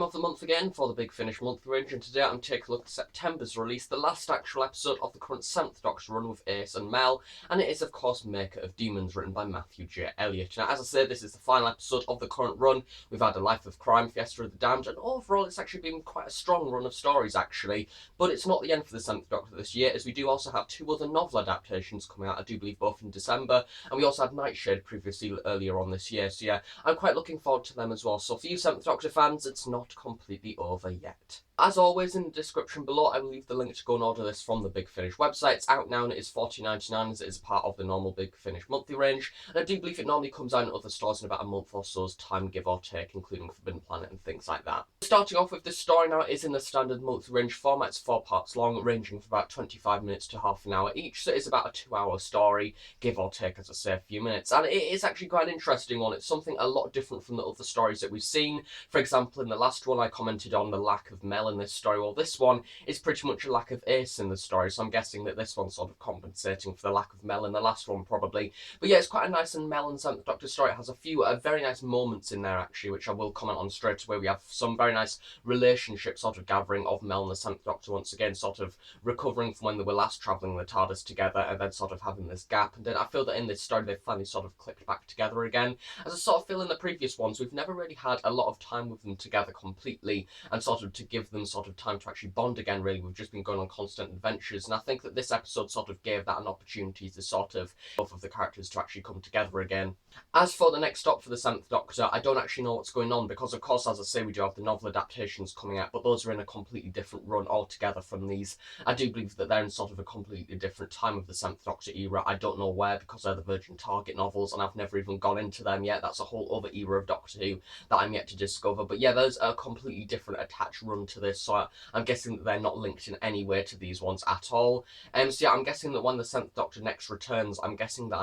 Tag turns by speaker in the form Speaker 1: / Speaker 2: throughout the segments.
Speaker 1: time of the month again for the Big Finish monthly range, and today I'm taking a look at September's release, the last actual episode of the current 7th Doctor run with Ace and Mel, and it is of course Maker of Demons, written by Matthew J. Elliott. Now, as I say, this is the final episode of the current run. We've had A Life of Crime, Fiesta of the Damned, and overall it's actually been quite a strong run of stories actually, but it's not the end for the 7th Doctor this year, as we do also have two other novel adaptations coming out, I do believe both in December, and we also had Nightshade previously earlier on this year, so yeah, I'm quite looking forward to them as well. So for you 7th Doctor fans, it's not completely over yet. As always, in the description below, I will leave the link to go and order this from the Big Finish website. It's out now and it is $14.99 as it is part of the normal Big Finish monthly range. And I do believe it normally comes out in other stores in about a month or so's time, give or take, including Forbidden Planet and things like that. Starting off with this story now, it is in the standard monthly range format. It's 4 parts long, ranging from about 25 minutes to half an hour each. So it's about a 2-hour story, give or take, as I say, a few minutes. And it is actually quite an interesting one. It's something a lot different from the other stories that we've seen. For example, in the last one, I commented on the lack of Mel in this story. Well, this one is pretty much a lack of Ace in the story, so I'm guessing that this one's sort of compensating for the lack of Mel in the last one, probably. But yeah, it's quite a nice and Mel and 7th Doctor story. It has a few very nice moments in there, actually, which I will comment on straight away. We have some very nice relationship sort of gathering of Mel and the 7th Doctor once again, sort of recovering from when they were last travelling the TARDIS together, and then sort of having this gap. And then I feel that in this story, they've finally sort of clicked back together again. As I sort of feel in the previous ones, we've never really had a lot of time with them together completely, and sort of to give them sort of time to actually bond again, really. We've just been going on constant adventures, and I think that this episode sort of gave that an opportunity to sort of both of the characters to actually come together again. As for the next stop for the 7th Doctor, I don't actually know what's going on, because of course, as I say, we do have the novel adaptations coming out, but those are in a completely different run altogether from these. I do believe that they're in sort of a completely different time of the 7th Doctor era. I don't know where, because they're the Virgin Target novels, and I've never even gone into them yet. That's a whole other era of Doctor Who that I'm yet to discover. But yeah, there's a completely different attached run to this, so I'm guessing that they're not linked in any way to these ones at all. So yeah, I'm guessing that when the 7th Doctor next returns, I'm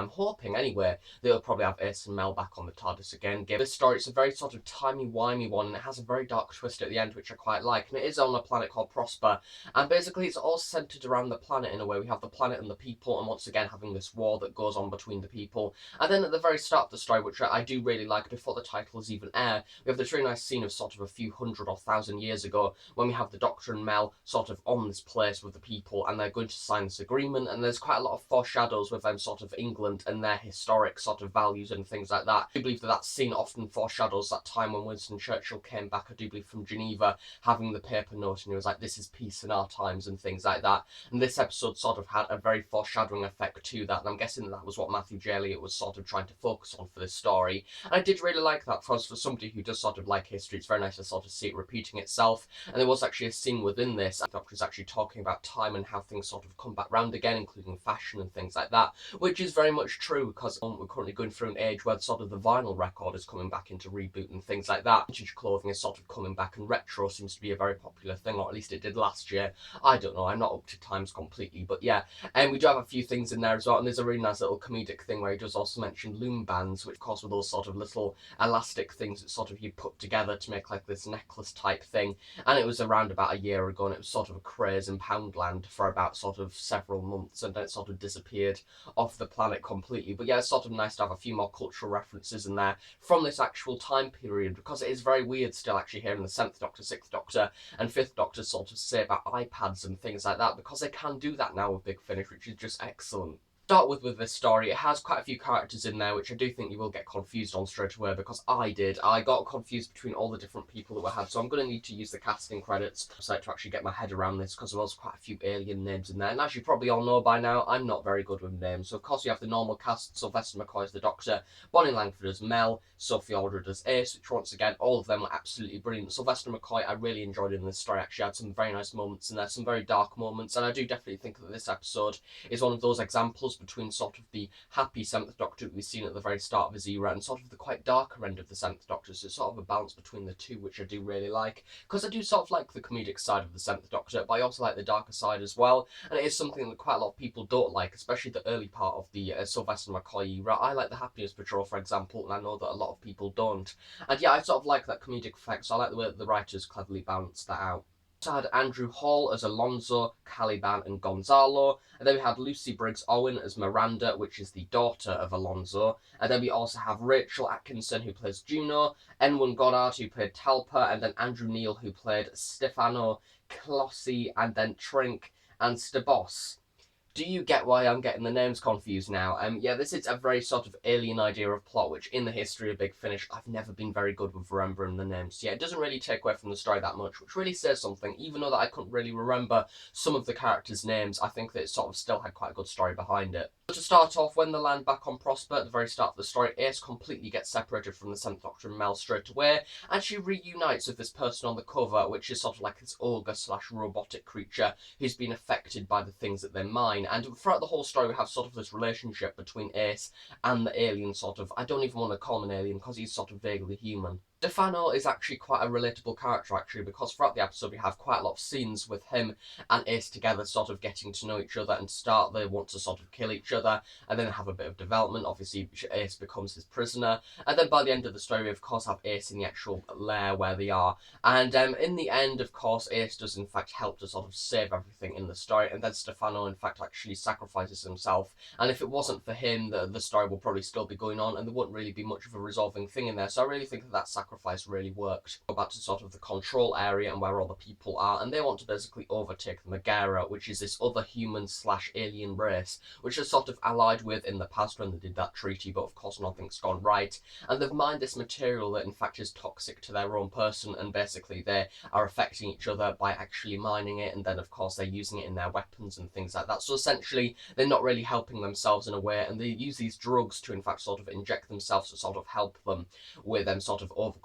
Speaker 1: hoping anyway, they'll probably have Ace and Mel back on the TARDIS again. This story, it's a very sort of timey-wimey one, and it has a very dark twist at the end, which I quite like, and it is on a planet called Prosper, and basically it's all centred around the planet in a way. We have the planet and the people, and once again having this war that goes on between the people. And then at the very start of the story, which I do really like, before the titles even air, we have this really nice scene of sort of a few hundred or thousand years ago, when we have the Doctor and Mel sort of on this place with the people, and they're going to sign this agreement, and there's quite a lot of foreshadows with them sort of England and their historic sort of values and things like that. I do believe that that scene often foreshadows that time when Winston Churchill came back, I do believe from Geneva, having the paper note, and he was like, this is peace in our times and things like that. And this episode sort of had a very foreshadowing effect to that, and I'm guessing that was what Matthew J. Elliott was sort of trying to focus on for this story. And I did really like that, because for somebody who does sort of like history, it's very nice to sort of see it repeating itself. And there was actually a scene within this, the Doctor is actually talking about time and how things sort of come back round again, including fashion and things like that, which is very much true, because we're currently going through an age where sort of the vinyl record is coming back into reboot and things like that. Vintage clothing is sort of coming back, and retro seems to be a very popular thing, or at least it did last year. I don't know, I'm not up to times completely, but yeah. And we do have a few things in there as well, and there's a really nice little comedic thing where he does also mention loom bands, which of course were those sort of little elastic things that sort of you put together to make like this necklace type thing. And it was around about a year ago, and it was sort of a craze in Poundland for about sort of several months, and then it sort of disappeared off the planet completely. But yeah, it's sort of nice to have a few more cultural references in there from this actual time period, because it is very weird still actually hearing the 7th Doctor, 6th Doctor and 5th Doctor sort of say about iPads and things like that, because they can do that now with Big Finish, which is just excellent. Start with this story, it has quite a few characters in there, which I do think you will get confused on straight away, because I did. I got confused between all the different people that we had, so I'm going to need to use the casting credits to actually get my head around this, because there was quite a few alien names in there. And as you probably all know by now, I'm not very good with names. So of course you have the normal cast: Sylvester McCoy as the Doctor, Bonnie Langford as Mel, Sophie Aldred as Ace, which once again, all of them were absolutely brilliant. Sylvester McCoy, I really enjoyed in this story. Actually had some very nice moments in there, some very dark moments, and I do definitely think that this episode is one of those examples between sort of the happy 7th Doctor that we've seen at the very start of his era and sort of the quite darker end of the 7th Doctor. So it's sort of a balance between the two, which I do really like, because I do sort of like the comedic side of the 7th Doctor, but I also like the darker side as well, and it is something that quite a lot of people don't like, especially the early part of the Sylvester McCoy era. I like the Happiness Patrol, for example, and I know that a lot of people don't. And yeah, I sort of like that comedic effect, so I like the way that the writers cleverly balance that out. Also had Andrew Hall as Alonso, Caliban, and Gonzalo. And then we had Lucy Briggs Owen as Miranda, which is the daughter of Alonso. And then we also have Rachel Atkinson, who plays Juno, Enwyn Goddard, who played Talpa, and then Andrew Neil, who played Stefano, Clossi, and then Trink and Stabos. Do you get why I'm getting the names confused now? Yeah, this is a very sort of alien idea of plot, which in the history of Big Finish, I've never been very good with remembering the names. Yeah, it doesn't really take away from the story that much, which really says something. Even though that I couldn't really remember some of the characters' names, I think that it sort of still had quite a good story behind it. But to start off, when they land back on Prosper at the very start of the story, Ace completely gets separated from the 7th Doctor and Mel straight away, and she reunites with this person on the cover, which is sort of like this ogre/robotic creature who's been affected by the things that they mine. And throughout the whole story, we have sort of this relationship between Ace and the alien sort of, I don't even want to call him an alien because he's sort of vaguely human. Stefano is actually quite a relatable character, actually, because throughout the episode we have quite a lot of scenes with him and Ace together sort of getting to know each other, and to start they want to sort of kill each other, and then have a bit of development. Obviously Ace becomes his prisoner, and then by the end of the story we of course have Ace in the actual lair where they are, and in the end of course Ace does in fact help to sort of save everything in the story, and then Stefano in fact actually sacrifices himself, and if it wasn't for him the story will probably still be going on and there wouldn't really be much of a resolving thing in there. So I really think that sacrifice really worked. Go back to sort of the control area and where all the people are, and they want to basically overtake the Megara, which is this other human/alien race, which is sort of allied with in the past when they did that treaty, but of course nothing's gone right. And they've mined this material that in fact is toxic to their own person, and basically they are affecting each other by actually mining it, and then of course they're using it in their weapons and things like that. So essentially they're not really helping themselves in a way, and they use these drugs to in fact sort of inject themselves to sort of help them with them sort of overcoming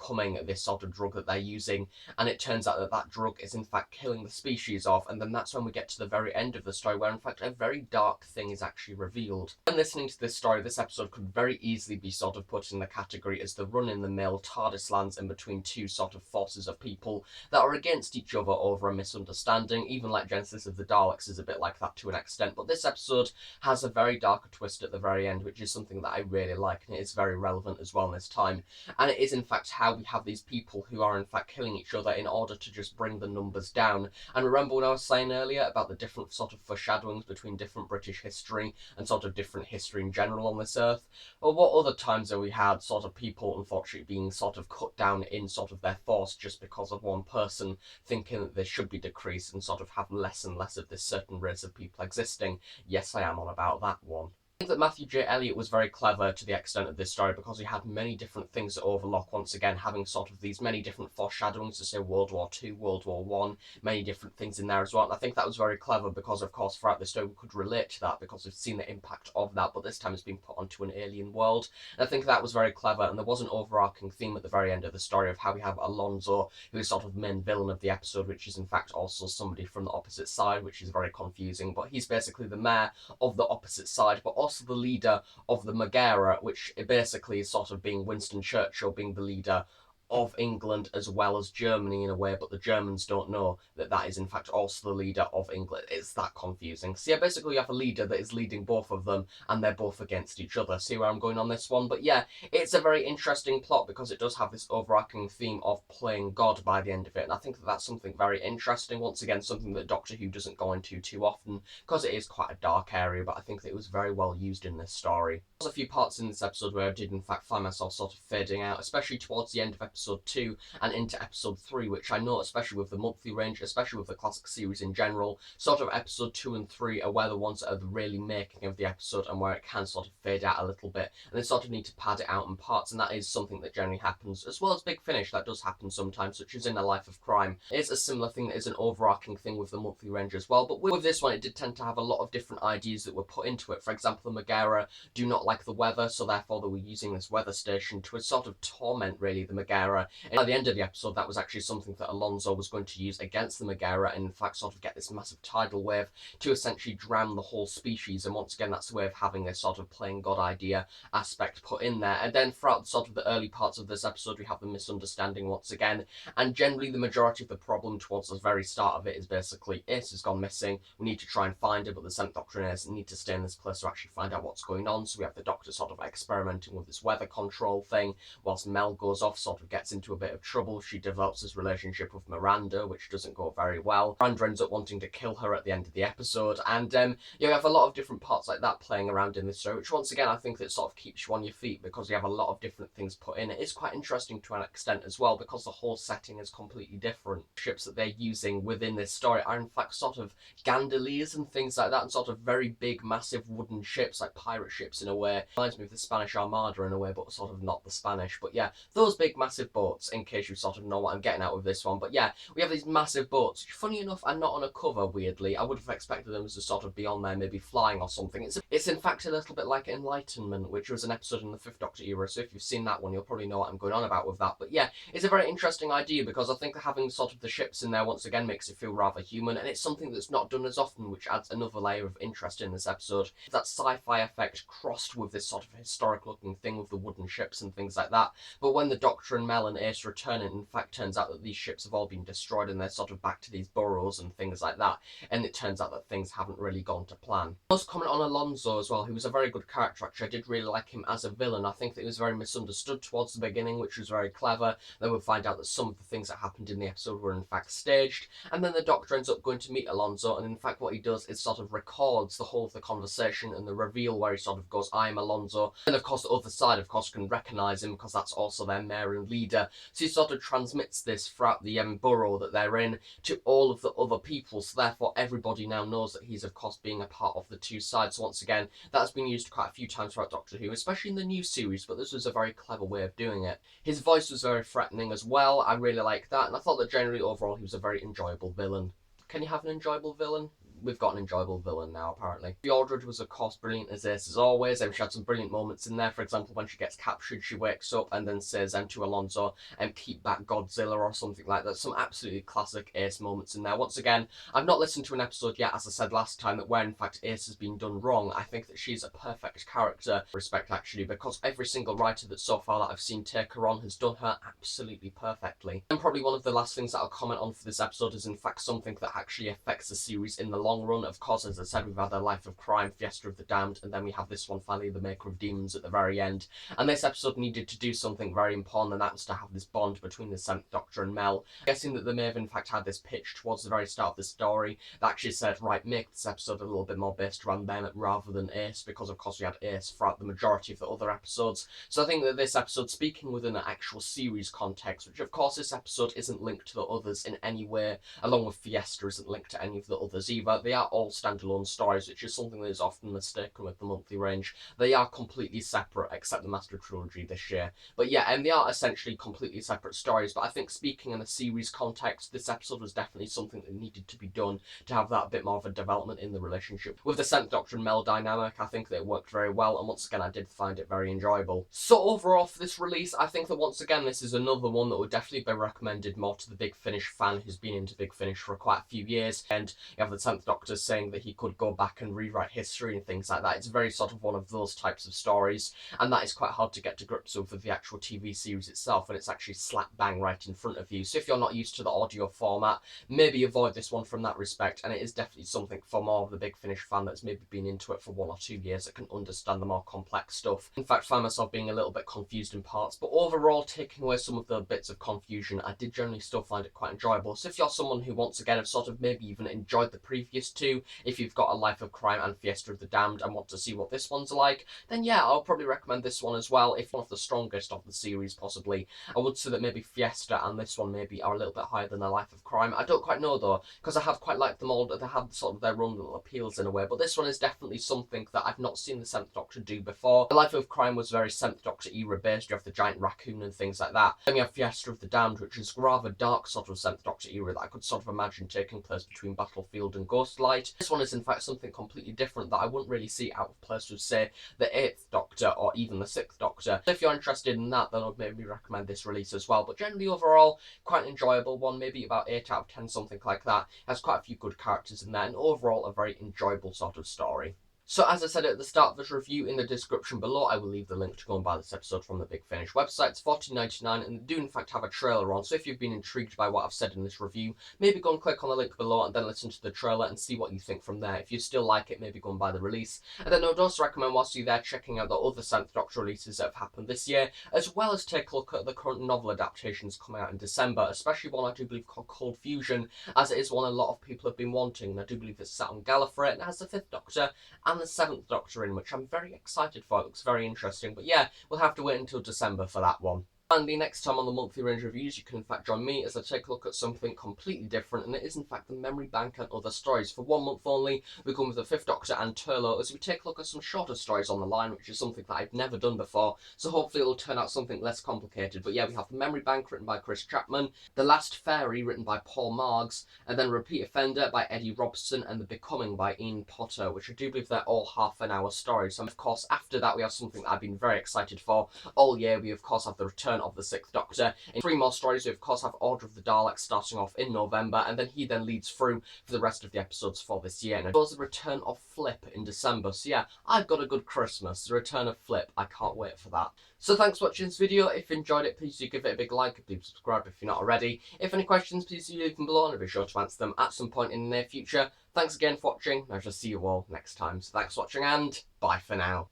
Speaker 1: this sort of drug that they're using, and it turns out that that drug is in fact killing the species off, and then that's when we get to the very end of the story where in fact a very dark thing is actually revealed. When listening to this story, this episode could very easily be sort of put in the category as the run-in-the-mill TARDIS lands in between two sort of forces of people that are against each other over a misunderstanding. Even like Genesis of the Daleks is a bit like that to an extent, but this episode has a very darker twist at the very end, which is something that I really like, and it is very relevant as well in this time. And it is in fact how we have these people who are in fact killing each other in order to just bring the numbers down. And remember when I was saying earlier about the different sort of foreshadowings between different British history and sort of different history in general on this earth? Well, what other times have we had sort of people unfortunately being sort of cut down in sort of their force just because of one person thinking that they should be decreased and sort of have less and less of this certain race of people existing? Yes, I am on about that one. I think that Matthew J. Elliott was very clever to the extent of this story because he had many different things to overlook, once again having sort of these many different foreshadowings to say World War II, World War One, many different things in there as well. And I think that was very clever because of course throughout the story we could relate to that because we've seen the impact of that, but this time it's been put onto an alien world. And I think that was very clever, and there was an overarching theme at the very end of the story of how we have Alonso, who is sort of the main villain of the episode, which is in fact also somebody from the opposite side, which is very confusing, but he's basically the mayor of the opposite side, but also the leader of the Megara, which basically is sort of being Winston Churchill being the leader of England as well as Germany in a way, but the Germans don't know that that is in fact also the leader of England. It's that confusing. So yeah, basically you have a leader that is leading both of them and they're both against each other. See where I'm going on this one? But yeah, it's a very interesting plot because it does have this overarching theme of playing God by the end of it, and I think that that's something very interesting. Once again, something that Doctor Who doesn't go into too often because it is quite a dark area, but I think that it was very well used in this story. There's a few parts in this episode where I did in fact find myself sort of fading out, especially towards the end of episode 2 and into episode 3, which I know, especially with the monthly range, especially with the classic series in general, sort of episode 2 and 3 are where the ones that are the really making of the episode and where it can sort of fade out a little bit, and they sort of need to pad it out in parts, and that is something that generally happens, as well as Big Finish, that does happen sometimes, such as in A Life of Crime. It's a similar thing that is an overarching thing with the monthly range as well, but with this one it did tend to have a lot of different ideas that were put into it. For example, the Megara do not like the weather, so therefore they were using this weather station to sort of torment really the Megara. And by the end of the episode, that was actually something that Alonso was going to use against the Megara, and in fact sort of get this massive tidal wave to essentially drown the whole species. And once again, that's the way of having this sort of playing God idea aspect put in there. And then throughout sort of the early parts of this episode, we have the misunderstanding once again, and generally the majority of the problem towards the very start of it is basically Ace has gone missing, we need to try and find her, but the 7th Doctor and Ace need to stay in this place to actually find out what's going on. So we have the Doctor sort of experimenting with this weather control thing whilst Mel goes off sort of gets into a bit of trouble. She develops this relationship with Miranda, which doesn't go very well. Miranda ends up wanting to kill her at the end of the episode, and you have a lot of different parts like that playing around in this show, which once again I think that sort of keeps you on your feet because you have a lot of different things put in. It is quite interesting to an extent as well because the whole setting is completely different. Ships that they're using within this story are in fact sort of gondoliers and things like that, and sort of very big massive wooden ships, like pirate ships in a way. Reminds me of the Spanish Armada in a way, but sort of not the Spanish. But yeah, those big massive boats, in case you sort of know what I'm getting at with this one. But yeah, we have these massive boats, which funny enough are not on a cover, weirdly. I would have expected them to sort of be on there, maybe flying or something. It's in fact a little bit like Enlightenment, which was an episode in the Fifth Doctor era, so if you've seen that one, you'll probably know what I'm going on about with that. But yeah, it's a very interesting idea because I think having sort of the ships in there once again makes it feel rather human, and it's something that's not done as often, which adds another layer of interest in this episode. That sci-fi effect crossed with this sort of historic looking thing with the wooden ships and things like that. But when the Doctor and Mel and Ace return, it in fact turns out that these ships have all been destroyed and they're sort of back to these burrows and things like that, and it turns out that things haven't really gone to plan. I must comment on Alonso as well, who was a very good character actually. I did really like him as a villain. I think that he was very misunderstood towards the beginning, which was very clever. Then we'll find out that some of the things that happened in the episode were in fact staged, and then the Doctor ends up going to meet Alonso, and in fact what he does is sort of records the whole of the conversation and the reveal where he sort of goes, "I'm Alonso," and of course the other side of course can recognise him because that's also their mayor and leader, so he sort of transmits this throughout the borough that they're in to all of the other people, so therefore everybody now knows that he's of course being a part of the two sides. So once again, that's been used quite a few times throughout Doctor Who, especially in the new series, but this was a very clever way of doing it. His voice was very threatening as well. I really liked that, and I thought that generally overall he was a very enjoyable villain. Can you have an enjoyable villain? We've got an enjoyable villain now, apparently. Mordred was, of course, brilliant as Ace as always. She had some brilliant moments in there. For example, when she gets captured, she wakes up and then says to Alonso, keep back Godzilla or something like that. Some absolutely classic Ace moments in there. Once again, I've not listened to an episode yet, as I said last time, that where in fact Ace has been done wrong. I think that she's a perfect character, respect actually, because every single writer that so far that I've seen take her on has done her absolutely perfectly. And probably one of the last things that I'll comment on for this episode is in fact something that actually affects the series in the long run. Of course, as I said, we've had The Life of Crime, Fiesta of the Damned, and then we have this one finally, The Maker of Demons, at the very end. And this episode needed to do something very important, and that was to have this bond between the 7th Doctor and Mel. I'm guessing that they may have in fact had this pitch towards the very start of the story that actually said, right, make this episode a little bit more based around them rather than Ace, because of course we had Ace throughout the majority of the other episodes. So I think that this episode, speaking within an actual series context, which of course this episode isn't linked to the others in any way, along with Fiesta isn't linked to any of the others either. They are all standalone stories, which is something that is often mistaken with the monthly range. They are completely separate, except the Master Trilogy this year. But yeah, and they are essentially completely separate stories, but I think speaking in a series context, this episode was definitely something that needed to be done to have that bit more of a development in the relationship. With the 7th Doctor and Mel dynamic, I think that it worked very well, and once again, I did find it very enjoyable. So overall for this release, I think that once again, this is another one that would definitely be recommended more to the Big Finish fan who's been into Big Finish for quite a few years, and you have the 10th Doctor saying that he could go back and rewrite history and things like that. It's very sort of one of those types of stories, and that is quite hard to get to grips with the actual TV series itself, and it's actually slap bang right in front of you. So if you're not used to the audio format, maybe avoid this one from that respect, and it is definitely something for more of the Big Finish fan that's maybe been into it for 1 or 2 years that can understand the more complex stuff. In fact, I find myself being a little bit confused in parts, but overall, taking away some of the bits of confusion, I did generally still find it quite enjoyable. So if you're someone who once again have sort of maybe even enjoyed the previous two, if you've got A Life of Crime and Fiesta of the Damned and want to see what this one's like, then yeah, I'll probably recommend this one as well. If one of the strongest of the series possibly, I would say that maybe Fiesta and this one maybe are a little bit higher than A Life of Crime. I don't quite know though, because I have quite liked them all. They have sort of their own little appeals in a way, but this one is definitely something that I've not seen the 7th Doctor do before. A Life of Crime was very 7th Doctor era based. You have the giant raccoon and things like that. Then you have Fiesta of the Damned, which is rather dark sort of 7th Doctor era that I could sort of imagine taking place between Battlefield and Ghostlight. This one is in fact something completely different that I wouldn't really see out of place with, say, the 8th Doctor or even the 6th Doctor. So if you're interested in that, then I'd maybe recommend this release as well. But generally overall, quite an enjoyable one, maybe about 8 out of 10, something like that. It has quite a few good characters in there, and overall a very enjoyable sort of story. So as I said at the start of this review, in the description below I will leave the link to go and buy this episode from the Big Finish website. It's $14.99 and they do in fact have a trailer on, so if you've been intrigued by what I've said in this review, maybe go and click on the link below and then listen to the trailer and see what you think from there. If you still like it, maybe go and buy the release. And then I would also recommend whilst you're there checking out the other 7th Doctor releases that have happened this year, as well as take a look at the current novel adaptations coming out in December, especially one I do believe called Cold Fusion, as it is one a lot of people have been wanting, and I do believe it's set on Gallifrey and has the 5th Doctor and the 7th Doctor in, which I'm very excited for. It looks very interesting, but yeah, we'll have to wait until December for that one. And the next time on the monthly range reviews, you can in fact join me as I take a look at something completely different, and it is in fact the Memory Bank and Other Stories. For 1 month only, we come with the 5th Doctor and Turlough as we take a look at some shorter stories on the line, which is something that I've never done before, so hopefully it'll turn out something less complicated. But yeah, we have the Memory Bank written by Chris Chapman, The Last Fairy written by Paul Margs, and then Repeat Offender by Eddie Robson, and The Becoming by Ian Potter, which I do believe they're all half-an-hour stories. And of course, after that we have something that I've been very excited for all year. We of course have the return of the 6th Doctor. In 3 more stories, we of course have Order of the Daleks starting off in November, and then he then leads through for the rest of the episodes for this year. And there's the return of Flip in December. So yeah, I've got a good Christmas. The return of Flip. I can't wait for that. So thanks for watching this video. If you enjoyed it, please do give it a big like and please subscribe if you're not already. If any questions, please do leave them below and I'll be sure to answer them at some point in the near future. Thanks again for watching, and I shall see you all next time. So thanks for watching and bye for now.